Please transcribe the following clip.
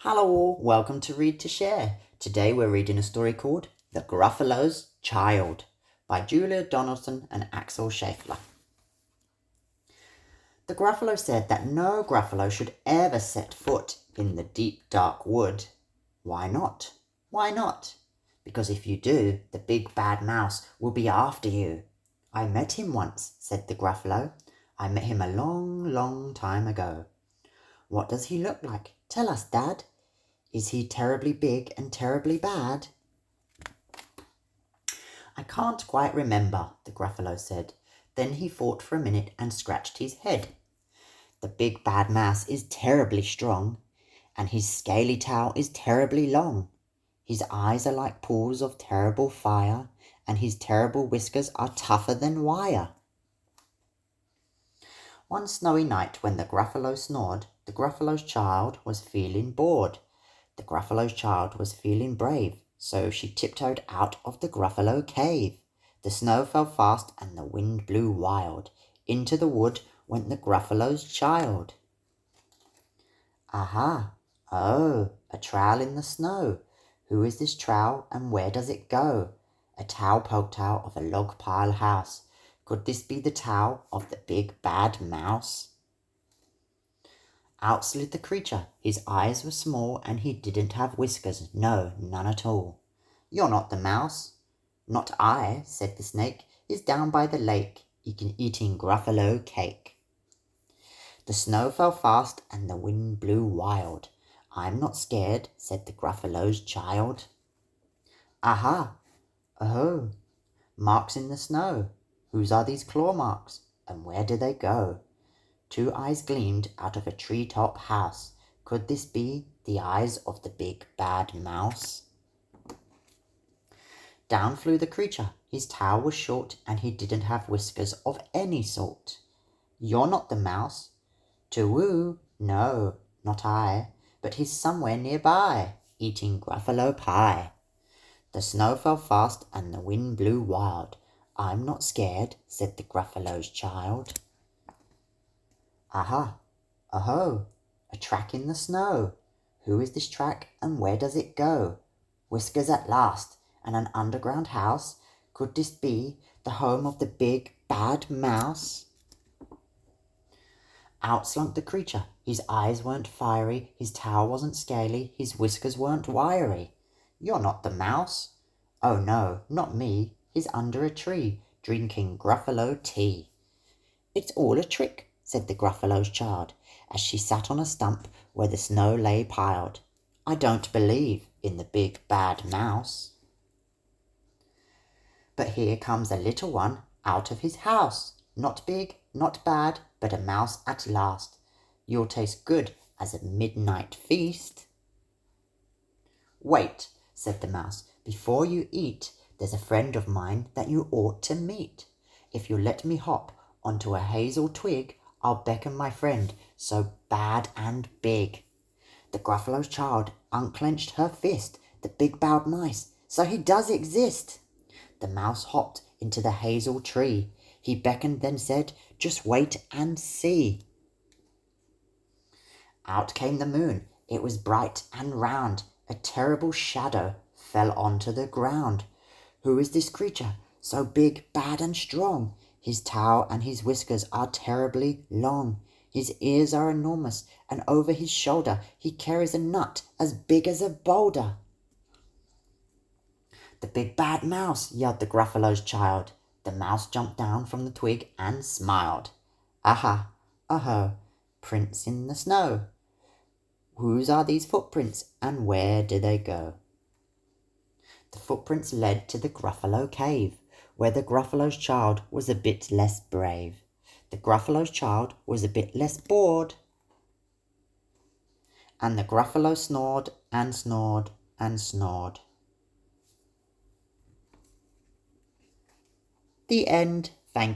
Hello all, welcome to Read to Share. Today we're reading a story called The GRUFFALO'S Child by Julia Donaldson and Axel Scheffler. The Gruffalo said that no Gruffalo should ever set foot in the deep dark wood. Why not? Why not? Because if you do, the big bad mouse will be after you. I met him once, said the Gruffalo. I met him a long time ago. What does he look like? Tell us, Dad. Is he terribly big and terribly bad? I can't quite remember, the Gruffalo said. Then he thought for a minute and scratched his head. The big bad mouse is terribly strong, and his scaly tail is terribly long. His eyes are like pools of terrible fire, and his terrible whiskers are tougher than wire. One snowy night when the Gruffalo snored, the Gruffalo's child was feeling bored. The Gruffalo's child was feeling brave, so she tiptoed out of the Gruffalo cave. The snow fell fast and the wind blew wild. Into the wood went the Gruffalo's child. Aha! Oh, a trowel in the snow. Who is this trowel and where does it go? A towel poked out of a log pile house. Could this be the towel of the big bad mouse? Out slid the creature. His eyes were small and he didn't have whiskers. No, none at all. You're not the mouse. Not I, said the snake. He's down by the lake, eating Gruffalo cake. The snow fell fast and the wind blew wild. I'm not scared, said the Gruffalo's child. Aha! Oh! Marks in the snow. Whose are these claw marks, and where do they go? 2 eyes gleamed out of a treetop house. Could this be the eyes of the big bad mouse? Down flew the creature. His tail was short and he didn't have whiskers of any sort. You're not the mouse. To-woo, no, not I, but he's somewhere nearby, eating Gruffalo pie. The snow fell fast and the wind blew wild. I'm not scared, said the Gruffalo's child. Aha! Aho! A track in the snow. Who is this track and where does it go? Whiskers at last, and an underground house. Could this be the home of the big bad mouse? Out slunk the creature. His eyes weren't fiery, his tail wasn't scaly, his whiskers weren't wiry. You're not the mouse. Oh no, not me. He's under a tree, drinking Gruffalo tea. It's all a trick, said the Gruffalo's child, as she sat on a stump where the snow lay piled. I don't believe in the big bad mouse. But here comes a little one out of his house. Not big, not bad, but a mouse at last. You'll taste good as a midnight feast. Wait, said the mouse, before you eat, there's a friend of mine that you ought to meet. If you let me hop onto a hazel twig, I'll beckon my friend so bad and big. The Gruffalo's child unclenched her fist. The big bad mice, so he does exist. The mouse hopped into the hazel tree. He beckoned, then said, just wait and see. Out came the moon. It was bright and round. A terrible shadow fell onto the ground. Who is this creature, so big, bad and strong? His tail and his whiskers are terribly long. His ears are enormous, and over his shoulder he carries a nut as big as a boulder. The big bad mouse, yelled the Gruffalo's child. The mouse jumped down from the twig and smiled. Aha, aho, prints in the snow. Whose are these footprints, and where do they go? The footprints led to the Gruffalo cave, where the Gruffalo's child was a bit less brave. The Gruffalo's child was a bit less bored. And the Gruffalo snored and snored and snored. The end.